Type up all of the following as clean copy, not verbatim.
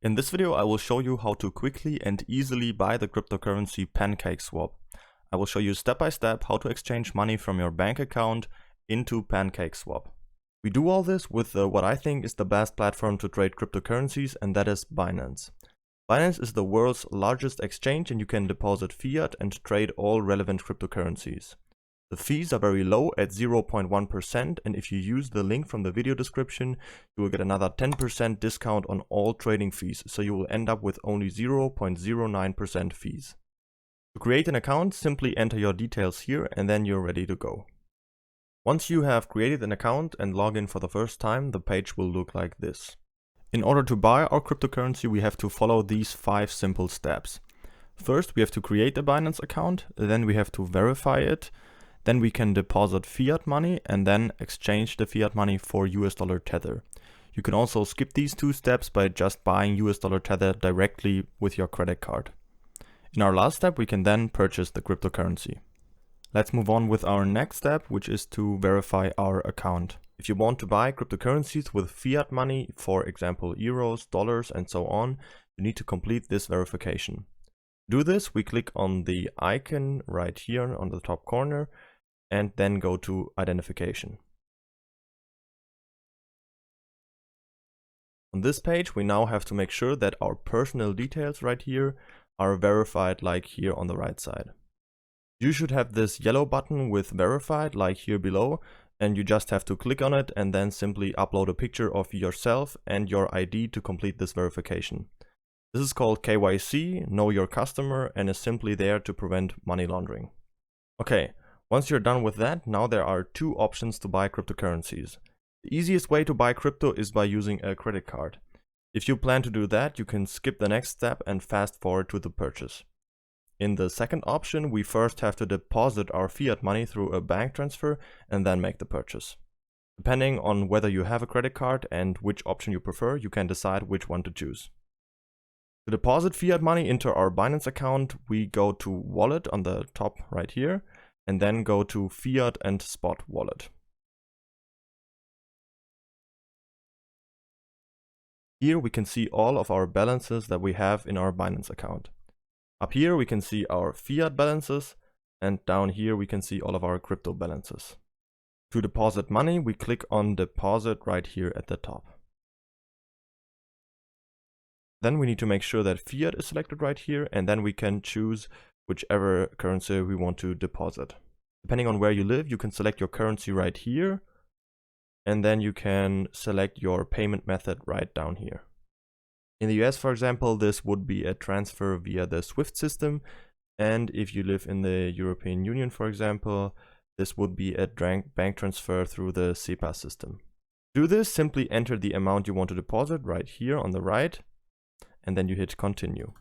In this video, I will show you how to quickly and easily buy the cryptocurrency PancakeSwap. I will show you step by step how to exchange money from your bank account into PancakeSwap. We do all this with what I think is the best platform to trade cryptocurrencies, and that is Binance. Binance is the world's largest exchange, and you can deposit fiat and trade all relevant cryptocurrencies. The fees are very low at 0.1%, and if you use the link from the video description, you will get another 10% discount on all trading fees, so you will end up with only 0.09% fees. To create an account, simply enter your details here and then you're ready to go. Once you have created an account and log in for the first time, the page will look like this. In order to buy our cryptocurrency, we have to follow these 5 simple steps. First, we have to create a Binance account, then we have to verify it. Then we can deposit fiat money and then exchange the fiat money for USD Tether. You can also skip these 2 steps by just buying USD Tether directly with your credit card. In our last step, we can then purchase the cryptocurrency. Let's move on with our next step, which is to verify our account. If you want to buy cryptocurrencies with fiat money, for example euros, dollars and so on, you need to complete this verification. To do this, we click on the icon right here on the top corner and then go to identification. On this page, we now have to make sure that our personal details right here are verified like here on the right side. You should have this yellow button with verified like here below, and you just have to click on it and then simply upload a picture of yourself and your ID to complete this verification. This is called KYC, Know Your Customer, and is simply there to prevent money laundering. Okay. Once you're done with that, now there are 2 options to buy cryptocurrencies. The easiest way to buy crypto is by using a credit card. If you plan to do that, you can skip the next step and fast forward to the purchase. In the second option, we first have to deposit our fiat money through a bank transfer and then make the purchase. Depending on whether you have a credit card and which option you prefer, you can decide which one to choose. To deposit fiat money into our Binance account, we go to Wallet on the top right here, and then go to Fiat and Spot Wallet. Here we can see all of our balances that we have in our Binance account. Up here we can see our fiat balances, and down here we can see all of our crypto balances. To deposit money, we click on Deposit right here at the top. Then we need to make sure that fiat is selected right here, and then we can choose whichever currency we want to deposit. Depending on where you live, you can select your currency right here, and then you can select your payment method right down here. In the US, for example, this would be a transfer via the SWIFT system, and if you live in the European Union, for example, this would be a bank transfer through the SEPA system. To do this, simply enter the amount you want to deposit right here on the right, and then you hit continue.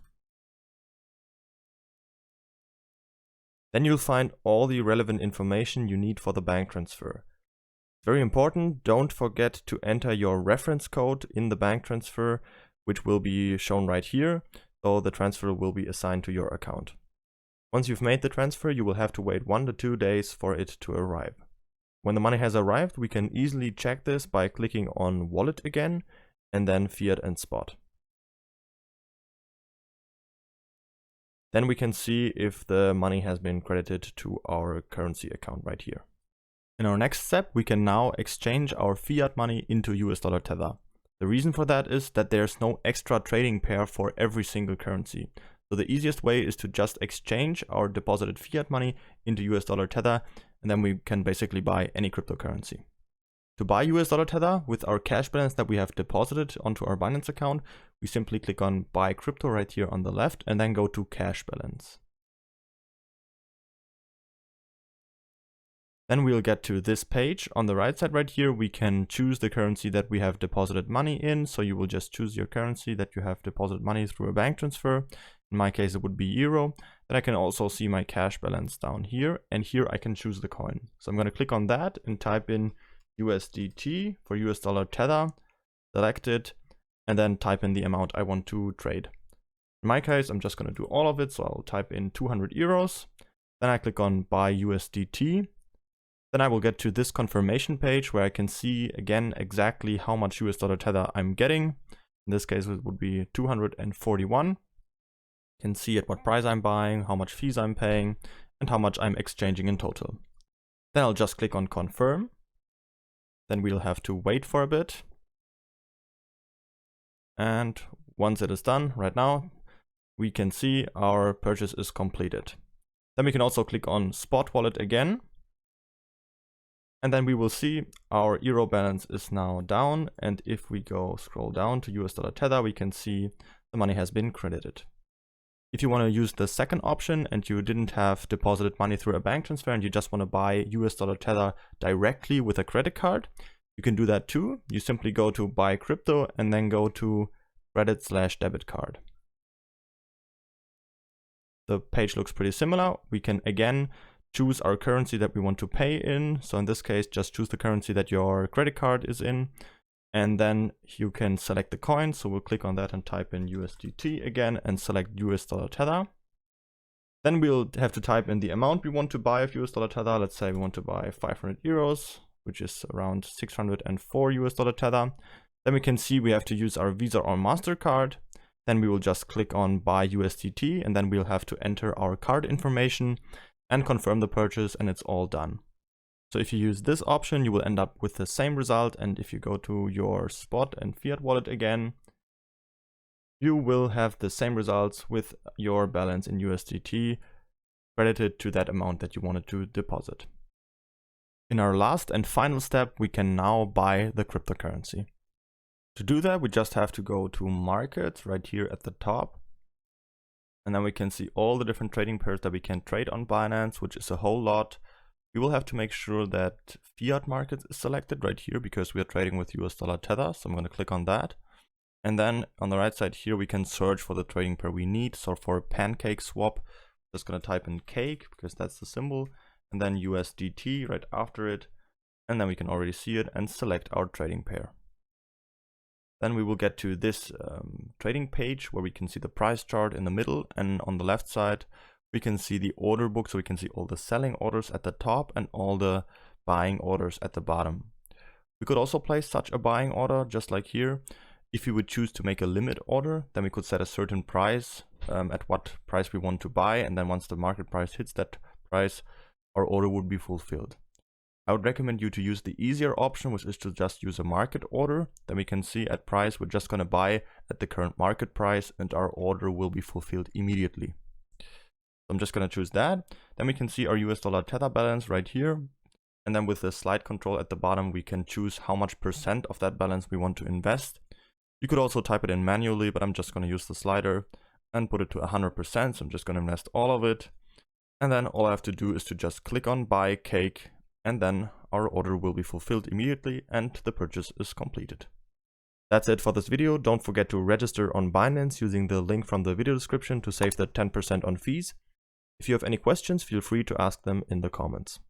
Then you'll find all the relevant information you need for the bank transfer. Very important, don't forget to enter your reference code in the bank transfer, which will be shown right here, so the transfer will be assigned to your account. Once you've made the transfer, you will have to wait 1 to 2 days for it to arrive. When the money has arrived, we can easily check this by clicking on Wallet again, and then Fiat and Spot. Then we can see if the money has been credited to our currency account right here. In our next step, we can now exchange our fiat money into USD Tether. The reason for that is that there's no extra trading pair for every single currency. So the easiest way is to just exchange our deposited fiat money into USD Tether, and then we can basically buy any cryptocurrency. To buy USD Tether with our cash balance that we have deposited onto our Binance account, we simply click on Buy Crypto right here on the left and then go to Cash Balance. Then we'll get to this page. On the right side right here, we can choose the currency that we have deposited money in. So you will just choose your currency that you have deposited money through a bank transfer. In my case, it would be euro. Then I can also see my cash balance down here, and here I can choose the coin. So I'm going to click on that and type in USDT for USD Tether, select it, and then type in the amount I want to trade. In my case, I'm just going to do all of it, so I'll type in 200 euros. Then I click on Buy USDT. Then I will get to this confirmation page where I can see again exactly how much USD Tether I'm getting. In this case, it would be 241. You can see at what price I'm buying, how much fees I'm paying, and how much I'm exchanging in total. Then I'll just click on confirm. Then we'll have to wait for a bit. And once it is done right now, we can see our purchase is completed. Then we can also click on spot wallet again. And then we will see our euro balance is now down. And if we scroll down to USD Tether, we can see the money has been credited. If you want to use the second option and you didn't have deposited money through a bank transfer and you just want to buy USD Tether directly with a credit card, you can do that too. You simply go to buy crypto and then go to credit/debit card. The page looks pretty similar. We can again choose our currency that we want to pay in. So in this case, just choose the currency that your credit card is in. And then you can select the coin. So we'll click on that and type in USDT again and select USD Tether. Then we'll have to type in the amount we want to buy of USD Tether. Let's say we want to buy 500 euros, which is around 604 USD Tether. Then we can see we have to use our Visa or MasterCard. Then we will just click on buy USDT and then we'll have to enter our card information and confirm the purchase, and it's all done. So if you use this option, you will end up with the same result. And if you go to your spot and fiat wallet again, you will have the same results with your balance in USDT credited to that amount that you wanted to deposit. In our last and final step, we can now buy the cryptocurrency. To do that, we just have to go to markets right here at the top. And then we can see all the different trading pairs that we can trade on Binance, which is a whole lot. We will have to make sure that fiat markets is selected right here because we are trading with USD Tether. So I'm going to click on that. And then on the right side here, we can search for the trading pair we need. So for PancakeSwap, just going to type in cake because that's the symbol. And then USDT right after it. And then we can already see it and select our trading pair. Then we will get to this trading page where we can see the price chart in the middle, and on the left side we can see the order book, so we can see all the selling orders at the top and all the buying orders at the bottom. We could also place such a buying order just like here. If we would choose to make a limit order, then we could set a certain price at what price we want to buy, and then once the market price hits that price, our order would be fulfilled. I would recommend you to use the easier option, which is to just use a market order. Then we can see at price, we're just going to buy at the current market price and our order will be fulfilled immediately. So I'm just going to choose that. Then we can see our USD Tether balance right here. And then with the slide control at the bottom, we can choose how much % of that balance we want to invest. You could also type it in manually, but I'm just going to use the slider and put it to 100%. So I'm just going to invest all of it. And then all I have to do is to just click on buy cake. And then our order will be fulfilled immediately and the purchase is completed. That's it for this video. Don't forget to register on Binance using the link from the video description to save the 10% on fees. If you have any questions, feel free to ask them in the comments.